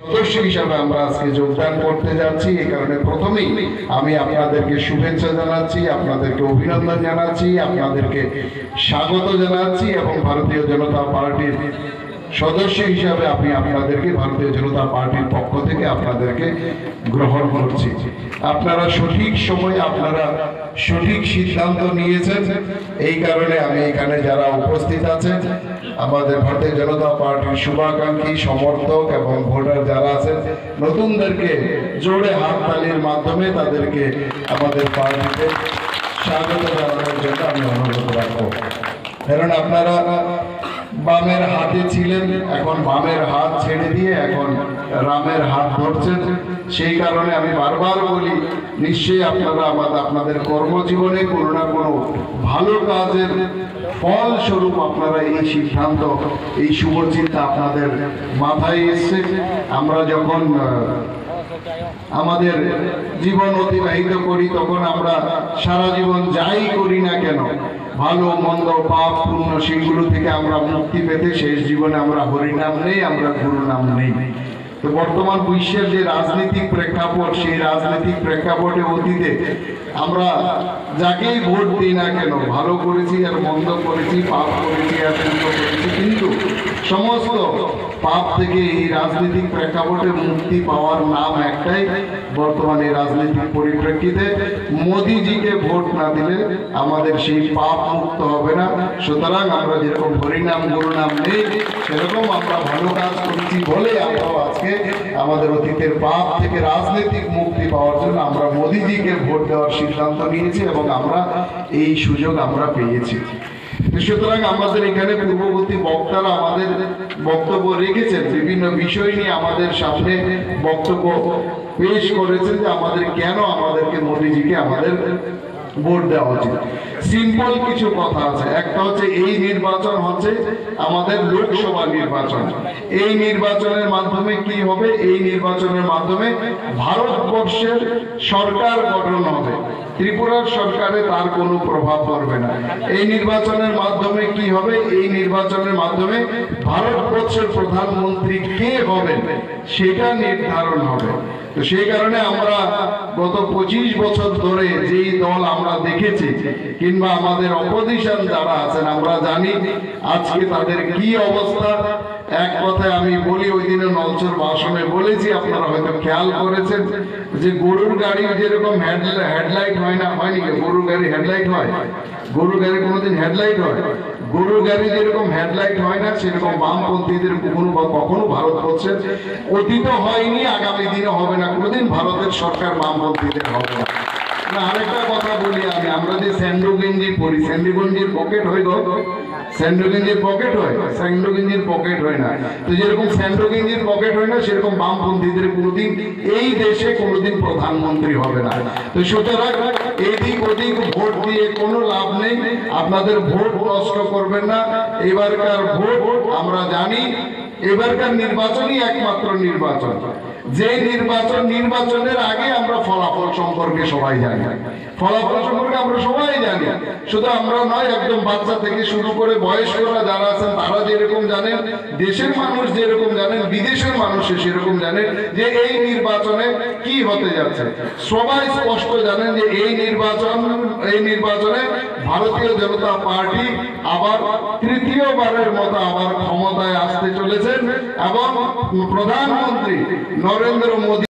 সদস্য হিসাবে আমরা আজকে যোগদান করতে যাচ্ছি। এই কারণে প্রথমেই আমি আপনাদেরকে শুভেচ্ছা জানাচ্ছি, আপনাদেরকে অভিনন্দন জানাচ্ছি, আপনাদেরকে স্বাগত জানাচ্ছি এবং ভারতীয় জনতা পার্টির সদস্য হিসাবে আমি আপনাদেরকে ভারতীয় জনতা পার্টির পক্ষ থেকে আপনাদেরকে গ্রহণ করছি। আপনারা সঠিক সময়ে আপনারা সঠিক সিদ্ধান্ত নিয়েছেন। এই কারণে আমি এখানে যারা উপস্থিত আছেন আমাদের ভারতীয় জনতা পার্টির শুভাকাঙ্ক্ষী সমর্থক এবং ভোটার যারা আছেন নতুনদেরকে জোরে হাততালির মাধ্যমে তাদেরকে আমাদের পার্টিতে স্বাগত জানানোর জন্য আমি অনুরোধ রাখবো। কারণ আপনারা বামের হাতে ছিলেন, এখন বামের হাত ছেড়ে দিয়ে এখন রামের হাত ধরছেন। সেই কারণে আমি বারবার বলি, নিশ্চয়ই আপনারা আপনাদের কর্মজীবনে কোনো না কোনো ভালো কাজের ফলস্বরূপ আপনারা এই সিদ্ধান্ত, এই শুভচিন্তা আপনাদের মাথায় এসছে। আমরা যখন আমাদের জীবন অতিবাহিত করি তখন আমরা সারা জীবন যাই করি না কেন, ভালো মন্দ পাপ পুণ্য সেগুলো থেকে আমরা মুক্তি পেতে শেষ জীবনে আমরা হরিনাম নেই, আমরা গুরু নাম নেই। তো বর্তমান বিশ্বের যে রাজনৈতিক প্রেক্ষাপট, সেই রাজনৈতিক প্রেক্ষাপটে অতীতে আমরা যাকেই ভোট দিই না কেন, ভালো করেছি আর মন্দ করেছি, পাপ করেছি আর পুণ্য করেছি, কিন্তু সমস্ত পাপ থেকে এই রাজনৈতিক প্রেক্ষাপটে মুক্তি পাওয়ার নাম একটাই। বর্তমানে রাজনৈতিক পরিপ্রেক্ষিতে মোদিজিকে ভোট না দিলে আমাদের সেই পাপ মুক্ত হবে না। সুতরাং আমরা যেরকম হরিনাম গুরু নাম নেই, সেরকম আমরা ভালো কাজ করেছি বলে আমরাও আজকে আমাদের অতীতের পাপ থেকে রাজনৈতিক মুক্তি পাওয়ার জন্য আমরা মোদিজিকে ভোট দেওয়ার সিদ্ধান্ত নিয়েছি এবং আমরা এই সুযোগ আমরা পেয়েছি। সুতরাং আমাদের এখানে পূর্ববর্তী বক্তারা আমাদের বক্তব্য রেখেছেন, বিভিন্ন বিষয় নিয়ে আমাদের সামনে বক্তব্য পেশ করেছেন যে আমাদের কেন আমাদেরকে মোদিজিকে আমাদের ভোট দেওয়া উচিত। সিম্পল কিছু কথা আছে। একটা হচ্ছে এই নির্বাচন হচ্ছে আমাদের লোকসভা নির্বাচন। এই নির্বাচনের মাধ্যমে কি হবে? এই নির্বাচনের মাধ্যমে ভারতবর্ষের সরকার গঠন হবে। ত্রিপুরার সরকারে তার কোনো প্রভাব পড়বে না। এই নির্বাচনের মাধ্যমে কি হবে? এই নির্বাচনের মাধ্যমে ভারতবর্ষের প্রধানমন্ত্রী কে হবেন সেটা নির্ধারণ হবে। তো সেই কারণে আমরা গত 25 বছর ধরে যেই দল আমরা দেখেছি কিংবা আমাদের অপোজিশন যারা আছেন আমরা জানি আজকে তাদের কি অবস্থা। এক কথায় আমি বলি, ওই দিনে নলচর ভাষণে বলেছি, আপনারা হয়তো খেয়াল করেছেন যে গরুর গাড়ি যেরকম হেডলাইট হয় না, হয়নি? গরুর গাড়ি হেডলাইট হয়? গরুর গাড়ি কোনোদিন হেডলাইট হয়? গরুর গাড়ি যেরকম হেডলাইট হয় না, সেরকম বামপন্থীদের কখনো ভারতবর্ষের অতীত হয়নি, আগামী দিনে হবে না কোনোদিন। ভারতের সরকার বামপন্থীদের হবে না। আরেকটা কথা বলি আমরা যে স্যান্ডো গেঞ্জি পরি, স্যান্ডো গেঞ্জির পকেট হয় গো? স্যান্ডো গেঞ্জির পকেট হয়? স্যান্ডো গেঞ্জির পকেট হয় না। তো যেরকম স্যান্ডো গেঞ্জির পকেট হয় না, সেরকম বামপন্থীদের কোনোদিন এই দেশে কোনোদিন প্রধানমন্ত্রী হবে না। তো সুতরাং এদিক ওদিক ভোট দিয়ে কোনো লাভ নেই। আপনাদের ভোট নষ্ট করবেন না। এবারকার ভোট আমরা জানি, এবারকার নির্বাচনই একমাত্র নির্বাচন যে নির্বাচনের আগে আমরা ফলাফল সম্পর্কে সবাই জানি। ফলাফল সম্পর্কে আমরা সবাই জানি। শুধু আমরা নয়, একদম বাচ্চা থেকে শুরু করে বয়স্করা যারা আছেন তারা যেরকম জানেন, দেশের মানুষ যেরকম জানেন, বিদেশের মানুষ সেরকম জানেন যে এই নির্বাচনে কি হতে যাচ্ছে। সবাই স্পষ্ট জানেন যে এই নির্বাচনে ভারতীয় জনতা পার্টি আবার তৃতীয়বারের মতো আবার ক্ষমতায় আসতে চলেছেন এবং প্রধানমন্ত্রী নরেন্দ্র মোদী